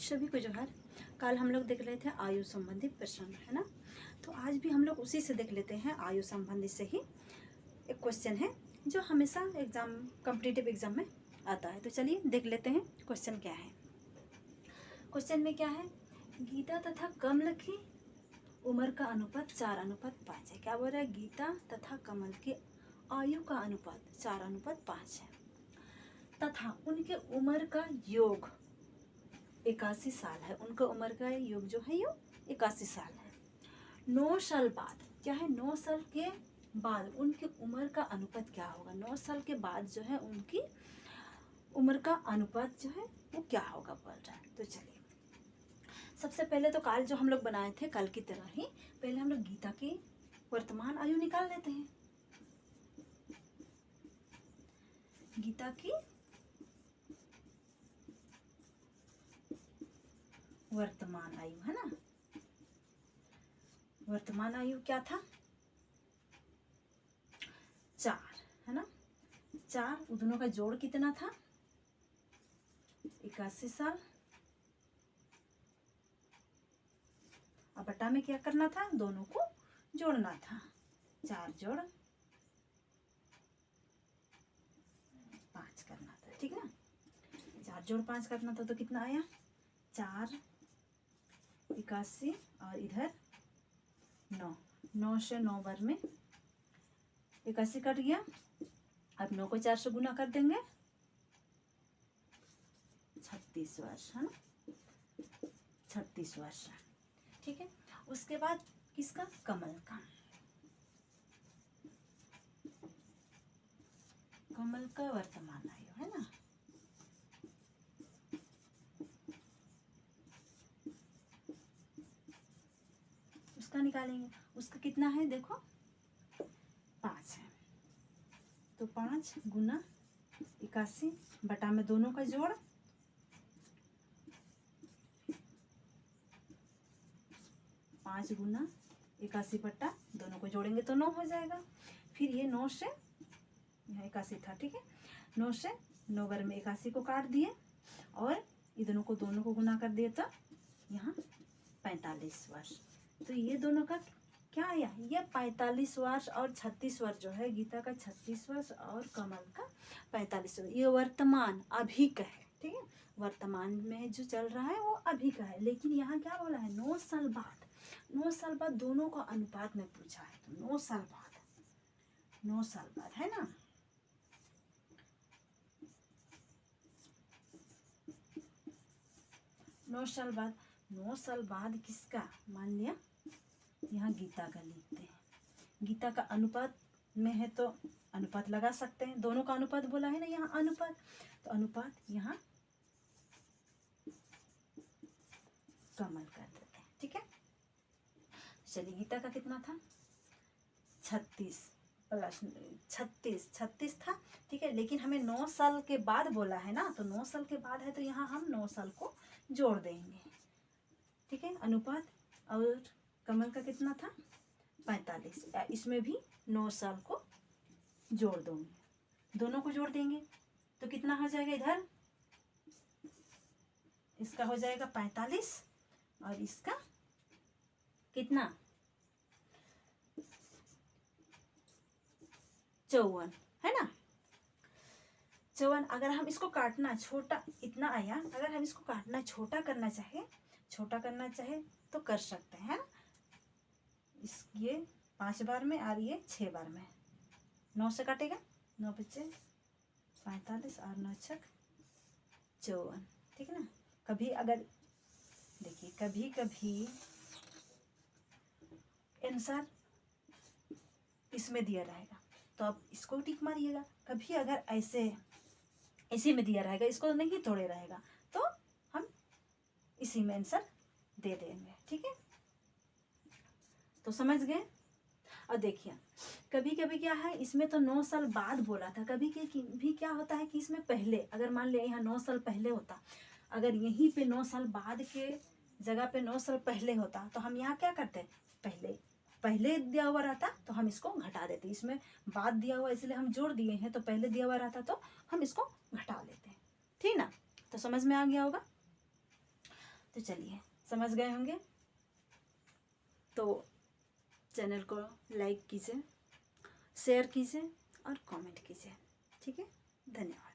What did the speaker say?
सभी को जोहार। कल हम लोग देख रहे थे आयु संबंधी प्रश्न, है ना। तो आज भी हम लोग उसी से देख लेते हैं। आयु संबंधी से ही एक क्वेश्चन है जो हमेशा एग्जाम, कॉम्पिटिटिव एग्जाम में आता है। तो चलिए देख लेते हैं क्वेश्चन क्या है। क्वेश्चन में क्या है, गीता तथा कमल की उम्र का अनुपात 4:5 है। क्या बोल रहा है, गीता तथा कमल की आयु का अनुपात 4:5 है तथा उनके उम्र का योग 81 साल है। उनका उम्र का योग जो है, यो 81 साल है। 9 साल बाद, क्या है, 9 साल के बाद उनकी उम्र का अनुपात क्या होगा। 9 साल के बाद जो है उनकी उम्र का अनुपात जो है वो क्या होगा बोल रहा है। तो चलिए सबसे पहले तो काल जो हम लोग बनाए थे, कल की तरह ही पहले हम लोग गीता की वर्तमान आयु निकाल लेते हैं। गीता की वर्तमान आयु, है ना। वर्तमान आयु क्या था, 4, है ना। 4, दोनों का जोड़ कितना था, 81 साल। अब बटा में क्या करना था, दोनों को जोड़ना था। 4 जोड़ 5 करना था, ठीक ना। 4 जोड़ 5 करना था तो कितना आया, 4 81 और इधर 9। 9 से 9 बार में 81 कट गया। अब 9 को 4 से गुना कर देंगे, 36 वर्ष, है ना। 36 वर्ष, ठीक है। उसके बाद किसका, कमल का। कमल का वर्तमान आयु, है ना। उसका निकालेंगे। उसका कितना है, देखो 5 है। तो 5 गुना 81 बटा में दोनों का जोड़, 5 गुना 81 बटा दोनों को जोड़ेंगे तो 9 हो जाएगा। फिर ये 9 से, यहाँ 81 था, ठीक है। 9 से 9 बार में 81 को काट दिए और ये दोनों को गुना कर दिए तो यहाँ 45 वर्ष। तो ये दोनों का क्या आया, ये 45 वर्ष और 36 वर्ष जो है, गीता का 36 वर्ष और कमल का 45 वर्ष। ये वर्तमान अभी का है, ठीक है। वर्तमान में जो चल रहा है वो अभी का है। लेकिन यहाँ क्या बोला है, 9 साल बाद, 9 साल बाद दोनों का अनुपात में पूछा है। तो 9 साल बाद, 9 साल बाद, है ना। नौ साल बाद किसका, मान लिया यहाँ गीता का लिखते हैं। गीता का अनुपात में है तो अनुपात लगा सकते हैं, दोनों का अनुपात बोला है ना यहाँ अनुपात, तो अनुपात यहाँ कमल कर देते हैं, ठीक है। चलिए गीता का कितना था, 36 प्लस 36 था, ठीक है। लेकिन हमें 9 साल के बाद बोला है ना, तो 9 साल के बाद है तो यहाँ हम 9 साल को जोड़ देंगे, ठीक है। अनुपात और कमल का कितना था, 45। इसमें भी 9 साल को जोड़ दूंगी, दोनों को जोड़ देंगे तो कितना हो जाएगा, इधर इसका हो जाएगा 45 और इसका कितना, 54, है ना। 54। अगर हम इसको काटना छोटा, इतना आया, अगर हम इसको काटना छोटा करना चाहे तो कर सकते हैं, है ना। ये 5 बार में और ये 6 बार में, 9 से काटेगा, 9 बचे 45 और 9 छक 54, ठीक है ना। कभी अगर देखिए, कभी कभी आंसर इसमें दिया रहेगा तो आप इसको टिक मारिएगा। कभी अगर ऐसे इसी में दिया रहेगा, इसको नहीं तोड़े रहेगा, तो हम इसी में आंसर दे देंगे, ठीक है। तो समझ गए। और देखिए कभी कभी क्या है, इसमें तो 9 साल बाद बोला था, कभी भी क्या होता है कि इसमें पहले, अगर मान लिया यहाँ 9 साल पहले होता, अगर यहीं पे 9 साल बाद के जगह पे 9 साल पहले होता तो हम यहाँ क्या करते, पहले दिया हुआ रहता तो हम इसको घटा देते। इसमें बाद दिया हुआ इसलिए हम जोड़ दिए हैं, तो पहले दिया हुआ रहता तो हम इसको घटा लेते हैं, ठीक ना। तो समझ में आ गया होगा। तो चलिए समझ गए होंगे, तो चैनल को लाइक कीजिए, शेयर कीजिए और कमेंट कीजिए। ठीक है, धन्यवाद।